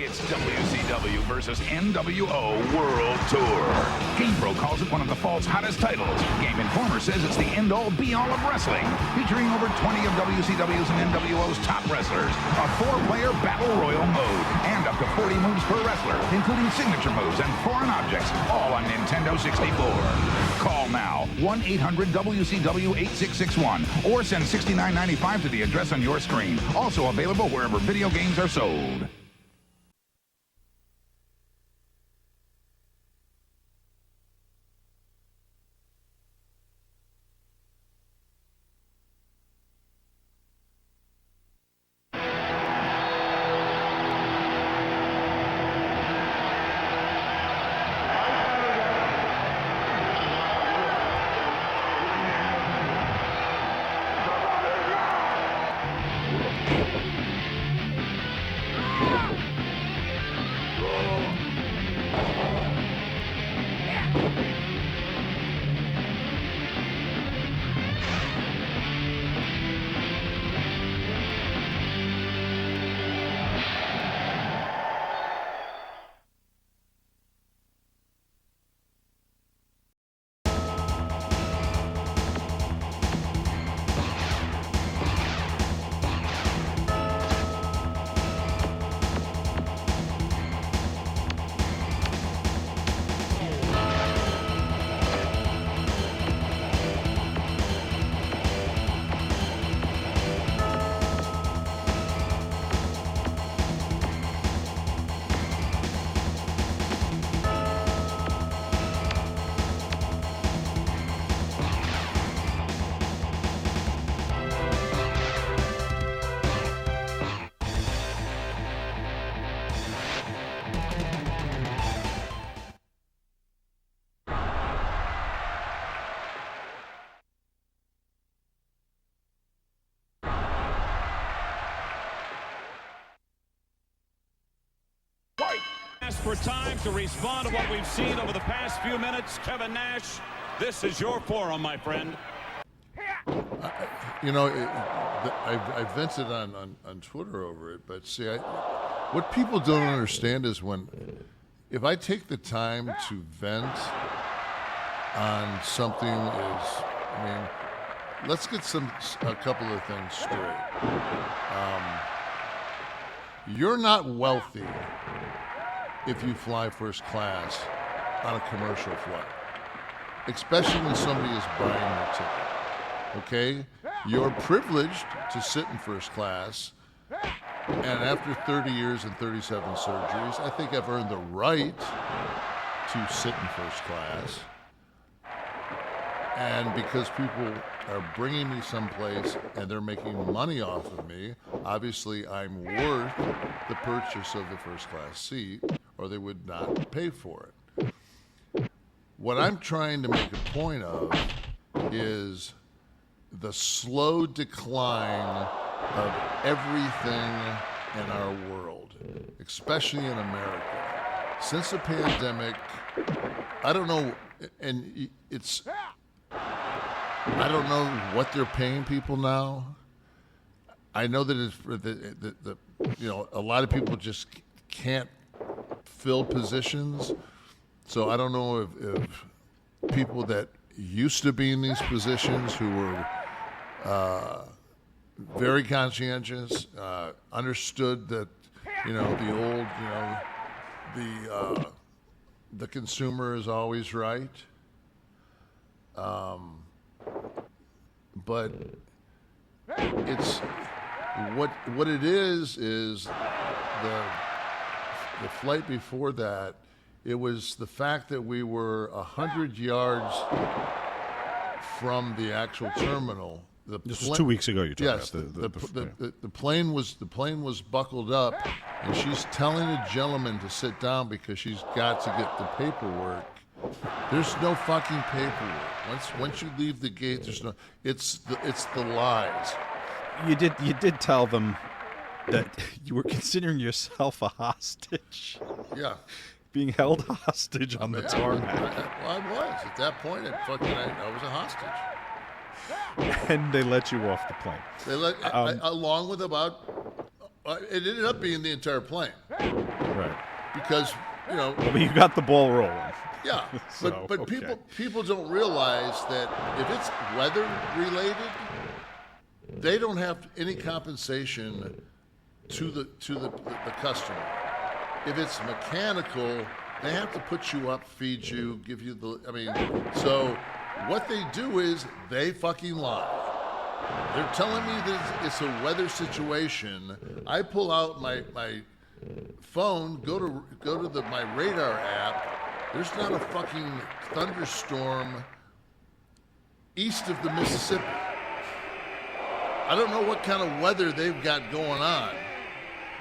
It's WCW versus nWo World Tour. GamePro calls it one of the fall's hottest titles. Game Informer says it's the end-all, be-all of wrestling, featuring over 20 of WCW's and nWo's top wrestlers, a 4-player battle royal mode, and up to 40 moves per wrestler, including signature moves and foreign objects, all on Nintendo 64. Call now, 1-800-WCW-8661, or send $69.95 to the address on your screen. Also available wherever video games are sold. For time to respond to what we've seen over the past few minutes. Kevin Nash, this is your forum, my friend. You know, I vented on Twitter over it, but see, what people don't understand is if I take the time to vent on something let's get a couple of things straight. You're not wealthy if you fly first class on a commercial flight, especially when somebody is buying your ticket, okay? You're privileged to sit in first class, and after 30 years and 37 surgeries, I think I've earned the right to sit in first class. And because people are bringing me someplace and they're making money off of me, obviously I'm worth the purchase of the first class seat, or they would not pay for it. What I'm trying to make a point of is the slow decline of everything in our world, especially in America. Since the pandemic, I don't know, and I don't know what they're paying people now. I know that it's for a lot of people just can't fill positions. So I don't know if people that used to be in these positions who were very conscientious, understood that, the consumer is always right. But it's what it is the flight before that. It was the fact that we were 100 yards from the actual terminal. This was 2 weeks ago. You're talking yes, about the plane was buckled up, and she's telling a gentleman to sit down because she's got to get the paperwork. There's no fucking paperwork. Once you leave the gate, there's no. It's the lies. You did tell them that you were considering yourself a hostage. Yeah. Being held hostage on the tarmac. I was. At that point, I was a hostage. And they let you off the plane. They let, along with about It ended up being the entire plane Right. because, you know. Well, but you got the ball rolling. Yeah, So, but okay. people don't realize that if it's weather related, they don't have any compensation to the customer. If it's mechanical, they have to put you up, feed you, give you the. I mean, so what they do is they fucking lie. They're telling me that it's a weather situation. I pull out my phone, go to my radar app. There's not a fucking thunderstorm east of the Mississippi. I don't know what kind of weather they've got going on,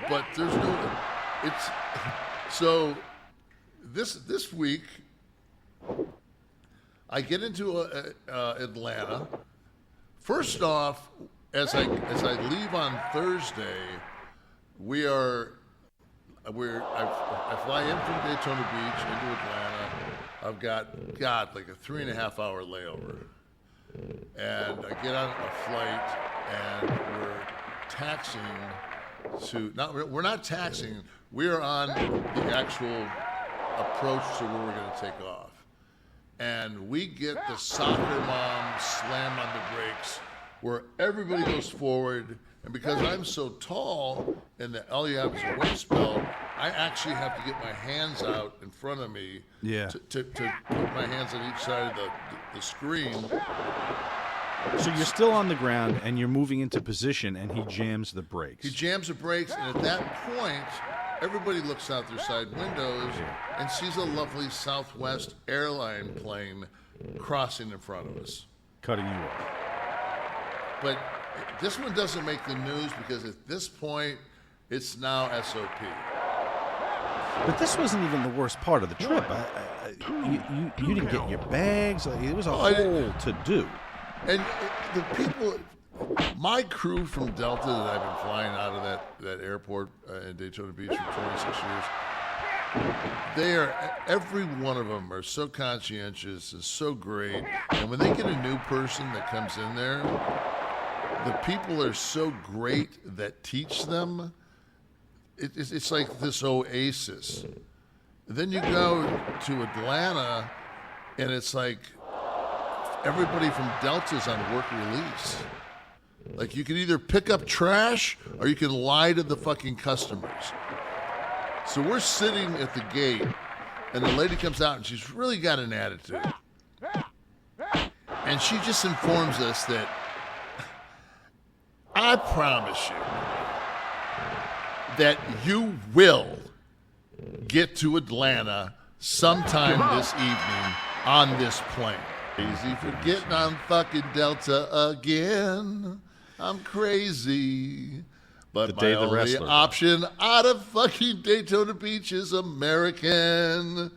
but there's no. It's so. This week, I get into Atlanta. First off, as I leave on Thursday, I fly in from Daytona Beach into Atlanta. I've got like a 3.5 hour layover, and I get on a flight, and we're taxiing to. We're not taxiing. We are on the actual approach to where we're going to take off, and we get the soccer mom slam on the brakes, where everybody goes forward. And because I'm so tall and all you have is a waist belt, I actually have to get my hands out in front of me to put my hands on each side of the screen. So you're still on the ground and you're moving into position, and he jams the brakes. He jams the brakes, and at that point, everybody looks out their side windows and sees a lovely Southwest airline plane crossing in front of us. Cutting you off. But this one doesn't make the news because at this point, it's now SOP. But this wasn't even the worst part of the trip. You didn't get your bags. It was a whole to-do. And the people, my crew from Delta that I've been flying out of that airport in Daytona Beach for 26 years, every one of them are so conscientious and so great. And when they get a new person that comes in there, the people are so great that teach them. It's like this oasis. Then you go to Atlanta, and it's like everybody from Delta's on work release. Like, you can either pick up trash or you can lie to the fucking customers. So we're sitting at the gate, and the lady comes out, and she's really got an attitude. And she just informs us that, I promise you that you will get to Atlanta sometime this evening on this plane. Easy for getting on fucking Delta again. I'm crazy. But my only option out of fucking Daytona Beach is American.